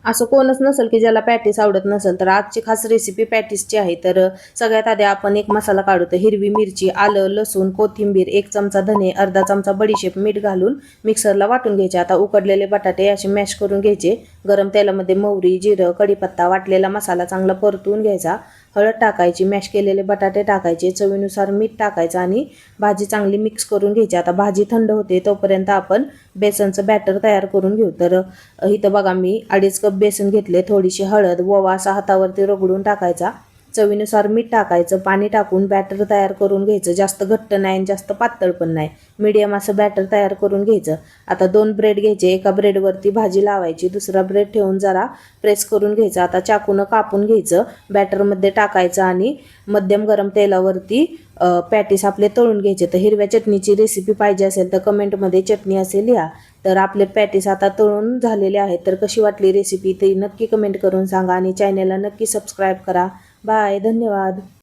असं कोणच नसेल की ज्याला पॅटीस आवडत नसेल. तर आजची खास रेसिपी पॅटीसची आहे. तर सगळ्यात आधी आपण एक मसाला काढू. तर हिरवी मिरची, आलं, लसूण, कोथिंबीर, 1 चमचा धने, अर्धा चमचा बडीशेप, मीठ घालून मिक्सरला वाटून घ्यायचे. आता उकडलेले बटाटे असे मॅश करून घ्यायचे. गरम तेलामध्ये मोहरी, जिरं, कढीपत्ता, वाटलेला मसाला चांगला परतून घ्यायचा. हळद टाकायची, मॅश केलेले बटाटे टाकायचे, चवीनुसार मीठ टाकायचं आणि भाजी चांगली मिक्स करून घ्यायची. आता भाजी थंड होते तोपर्यंत आपण बेसनचं बॅटर तयार करून घेऊ. तर इथं बघा मी 2.5 कप बेसन घेतले. थोडीशी हळद, ओवा असा हातावरती रगडून टाकायचा. चवीनुसार मीठ टाकायचं, पाणी टाकून बॅटर तयार करून घ्यायचं. जास्त घट्ट नाही आणि जास्त पातळ पण नाही, मीडियम असं बॅटर तयार करून घ्यायचं. आता 2 ब्रेड घ्यायचे, एका ब्रेडवरती भाजी लावायची, दुसरा ब्रेड ठेवून जरा प्रेस करून घ्यायचं. आता चाकूनं कापून घ्यायचं, बॅटरमध्ये टाकायचं आणि मध्यम गरम तेलावरती पॅटीस आपले तळून घ्यायचे. तर हिरव्या चटणीची रेसिपी पाहिजे असेल तर कमेंटमध्ये चटणी असेल लिहा. तर आपले पॅटीस आता तळून झालेले आहेत. तर कशी वाटली रेसिपी ते नक्की कमेंट करून सांगा आणि चॅनलला नक्की सबस्क्राईब करा. बाय, धन्यवाद.